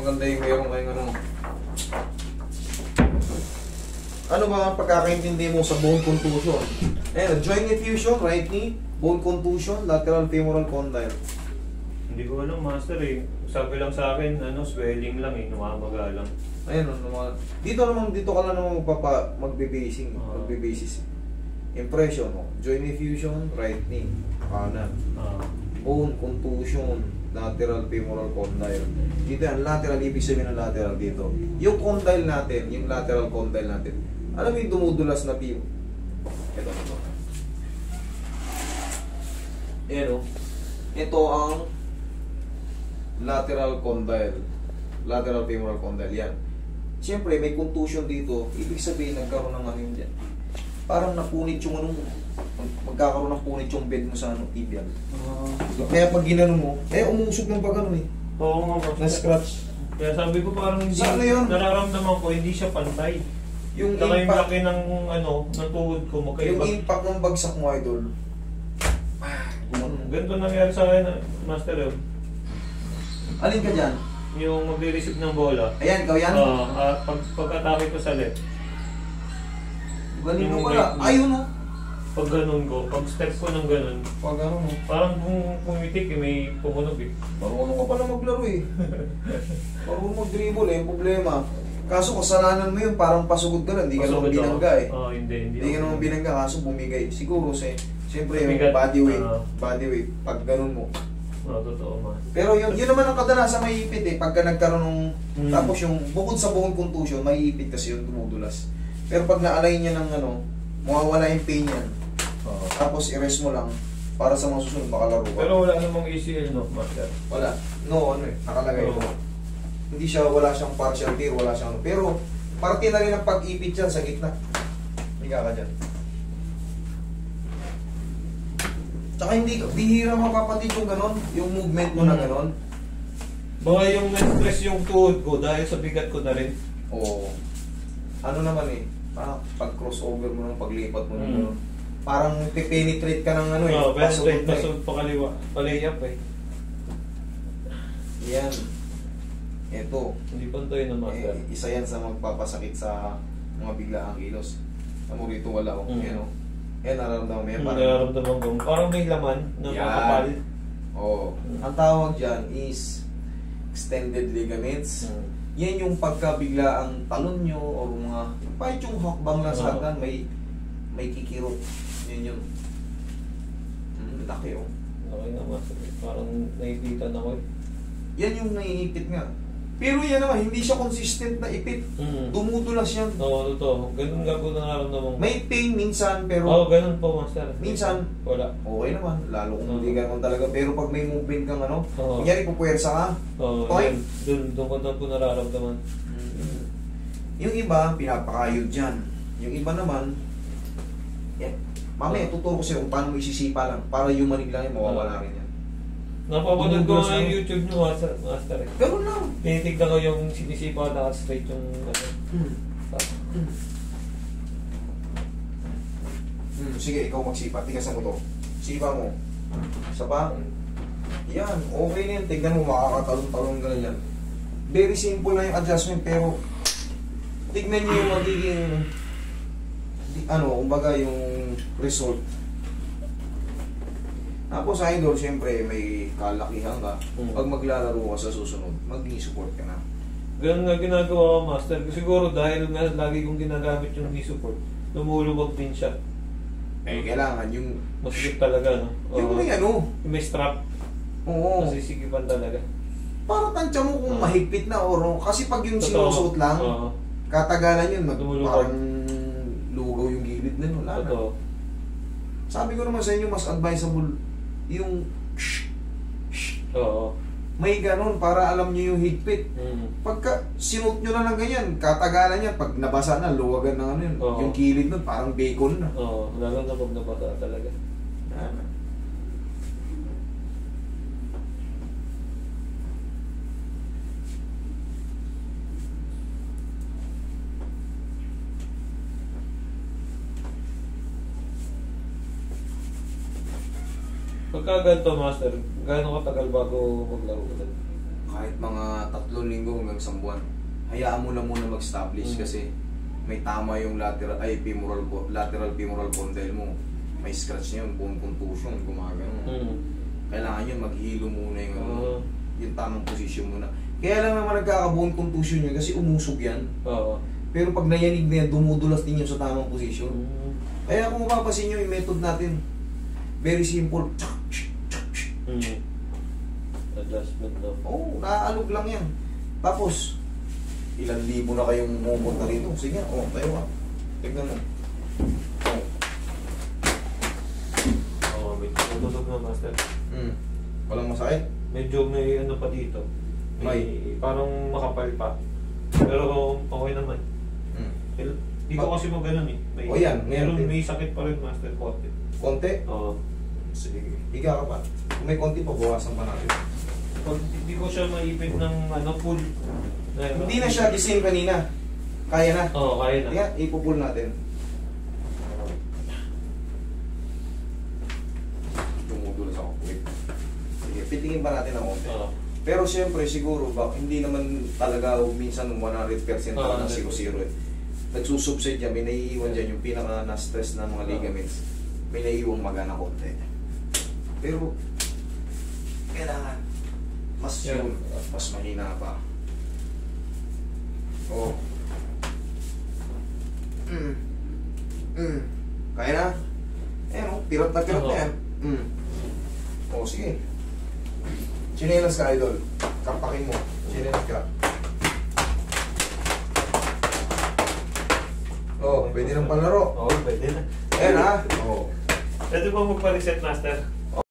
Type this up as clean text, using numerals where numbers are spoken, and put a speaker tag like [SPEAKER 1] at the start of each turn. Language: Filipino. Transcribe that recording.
[SPEAKER 1] maganda yung meron kayong ano. Ano ba ang pagkakaintindi mo sa bone contusion? Ayan, joint effusion, right knee, bone contusion, lateral femoral condyle.
[SPEAKER 2] Hindi ko alam, master eh. Sabi lang sa akin, swelling lang eh, namamaga lang.
[SPEAKER 1] Ayun, dito ka lang naman magbe-basing, magbe-basis. Impression, joint effusion, right knee, kanan. Bone contusion, lateral femoral condyle. Dito yan, lateral, ibig sabihin ng lateral dito. Yung condyle natin, yung lateral condyle natin, alam mo yung dumudulas na piyo? Ito. Ayan o. Ito ang lateral condyle. Lateral femoral condyle. Yan. Siyempre, may contusion dito. Ibig sabihin, nagkaroon ng ano yun dyan. Parang napunit yung ano mo. Magkakaroon ng punit yung bed mo sa tibial. Kaya pag ginano mo, umusog ng pag ano eh.
[SPEAKER 2] Oo nga po.
[SPEAKER 1] Na-scratch.
[SPEAKER 2] Kaya sabi ko parang hindi,
[SPEAKER 1] ano yun?
[SPEAKER 2] Nararamdaman ko, hindi siya pantay.
[SPEAKER 1] Yung
[SPEAKER 2] saka
[SPEAKER 1] impact,
[SPEAKER 2] yung laki ng tuhod ko,
[SPEAKER 1] yung impact ng bagsak mo, idol.
[SPEAKER 2] Ganito nangyari sa akin, Master yun.
[SPEAKER 1] Alin ka dyan?
[SPEAKER 2] Yung magre-receive ng bola.
[SPEAKER 1] Ayan, ikaw yan?
[SPEAKER 2] Pagkatake ko sa left.
[SPEAKER 1] Galing mo pala. Ayun o.
[SPEAKER 2] Pag ganun ko, pag step ko ng ganun,
[SPEAKER 1] Pag ano mo.
[SPEAKER 2] parang pumitik eh, may pumunog eh.
[SPEAKER 1] Marunong ka pala maglaro eh. Marunong mag-dribble eh, yung problema. Kaso kasalanan mo yun, parang pasugod ka lang, hindi ka naman binangga eh. Hindi ka naman binangga, kaso bumigay. Siguro siyempre yung body weight, pag ganun mo.
[SPEAKER 2] Totoo man.
[SPEAKER 1] Pero yun naman ang kadalasan may ipit eh, pagka nagkaroon ng, tapos yung bukod sa bone contusion, may ipit kasi yun, tumudulas. Pero pag na-align niya ng mawawala yung pain yan. Tapos i-rest mo lang, para sa mga susunod makalaro ka.
[SPEAKER 2] Pero wala namang ACL no, Master?
[SPEAKER 1] Wala. No, nakalagay mo. Hindi siya, wala siyang partial tear, wala siyang pero parte na rin ang pag-ipit yan sa gitna. Higa ka dyan. Tsaka bihira mapapatid yung ganon, yung movement mo na ganon.
[SPEAKER 2] Baka yung na-stress yung tuhod ko dahil sa bigat ko na rin.
[SPEAKER 1] Oo. Ano naman eh, pag crossover mo ng paglipat mo ng ganon. Parang penetrate ka ng
[SPEAKER 2] penetrate, pasok pa kaliwa, palay-up eh.
[SPEAKER 1] Yan. Ito.
[SPEAKER 2] Hindi pantay na Master.
[SPEAKER 1] Isa yan sa magpapasakit sa mga biglaang kilos. Amo rito wala o. Yan o. Yan nararamdaman mo yan.
[SPEAKER 2] Nararamdaman ko. Parang may laman na makapal.
[SPEAKER 1] Oo. Ang tawag dyan is extended ligaments. Yan yung pagkabiglaang talon nyo o mga kahit yung hakbang lang sa hagdan may kikirot. Yan yun. Laki o.
[SPEAKER 2] Laki nga Master. Parang naipitan ako eh.
[SPEAKER 1] Yan yung naiipit nga. Pero yan naman, hindi siya consistent na ipit. Dumudulas yan.
[SPEAKER 2] Oo, totoo. Ganun nga po nararamdaman ko.
[SPEAKER 1] May pain minsan, pero...
[SPEAKER 2] Oo, ganun po, Master.
[SPEAKER 1] Minsan,
[SPEAKER 2] wala.
[SPEAKER 1] Okay naman. Lalo kung hindi ka naman talaga. Pero pag may movement kang
[SPEAKER 2] Oo.
[SPEAKER 1] kunyari pupuwersa ka.
[SPEAKER 2] Oo,
[SPEAKER 1] Okay?
[SPEAKER 2] Doon ko na po nararamdaman.
[SPEAKER 1] Yung iba, pinapakayod dyan. Yung iba naman, mamaya tuturo ko sa'yo kung paano mo isisipa lang. Para yung manig lang yung mawawala rin yan.
[SPEAKER 2] Napapanood ko nga yung YouTube nyo, Master.
[SPEAKER 1] Ganun lang.
[SPEAKER 2] Tinitignan ko yung sinisipa na straight yung
[SPEAKER 1] Sige, ikaw magsipa. Tigasan mo to. Sipa mo. Isa pa. Yan. Okay na yan. Tignan mo, makakatalong-talong ka yan. Very simple na yung adjustment, pero tignan nyo yung magiging kumbaga yung result. Tapos idol, siyempre may kalakihan ka. Pag maglalaro ka sa susunod, mag-knee support ka na.
[SPEAKER 2] Ganun nga ginagawa ko, Master. Siguro dahil nga lagi kong ginagamit yung knee support, lumulubog din siya.
[SPEAKER 1] Kailangan yung...
[SPEAKER 2] Masigit talaga, no?
[SPEAKER 1] Yung may
[SPEAKER 2] may strap.
[SPEAKER 1] Oo.
[SPEAKER 2] Masisigipan talaga.
[SPEAKER 1] Para tansya mo kung mahigpit na o kasi pag yung sinusuot lang, katagalan yun, parang lugaw yung gilid na yun. Wala. Sabi ko naman sa inyo, mas advisable yung may ganun para alam nyo yung higpit. Pagka sinuot nyo na ng ganyan, katagalan yan, pag nabasa na, luwagan ng yun. Yung gilid nun, parang bacon na.
[SPEAKER 2] Lalo na pag nabasa talaga. Pagka ganito, Master, gaano katagal bago maglaro ulit?
[SPEAKER 1] Kahit mga 3 linggo hanggang isang buwan. Hayaan mo lang muna mag-establish kasi may tama yung lateral femoral condyle mo. May scratch yun, bone contusion, gumagano. Kailangan yun, maghilo muna yung tamang posisyon muna. Kaya lang naman nagkaka-bone contusion yun kasi umusog yan. Pero pag nayanig na yan, dumudulas din yun sa tamang posisyon. Kaya kung mapapasin nyo yung method natin, very simple.
[SPEAKER 2] Adjustment daw.
[SPEAKER 1] Oo, naaalog lang yan. Tapos, ilang libo na kayong pumunta rito. Sige, tayo ka. Tignan mo.
[SPEAKER 2] May tumutusog na, master.
[SPEAKER 1] Walang masakit?
[SPEAKER 2] Medyo may ano pa dito. May parang makapal pa. Pero okay naman. Dito kasi mag-ganon eh. May sakit pa rin, master. Konti.
[SPEAKER 1] Konti?
[SPEAKER 2] Oo.
[SPEAKER 1] Sige. Higa ka pa. Kung may konti pa, bawasan pa natin.
[SPEAKER 2] Hindi ko siya maipit ng full.
[SPEAKER 1] Hindi na siya gising kanina. Kaya na?
[SPEAKER 2] Oo, kaya na.
[SPEAKER 1] Kaya, ipupull natin. Tumudulas ako. Wait. Sige, pitingin pa natin ang konti. Pero siyempre, siguro, hindi naman talaga minsan 100% na 0-0 eh. Nagsusubside yan, may naiiwan dyan yung pinaka-na-stress na mga ligaments. May naiiwang magana konti. Pero, kailangan mas yun, mas mahina pa. Kaya na? Pirot na yan. Sige. Chinelas ka, idol. Kapakin mo. Chinelas ka. Pwede nang palaro.
[SPEAKER 2] Pwede na.
[SPEAKER 1] Ayan ha.
[SPEAKER 2] Pwede ba magpa-reset, master?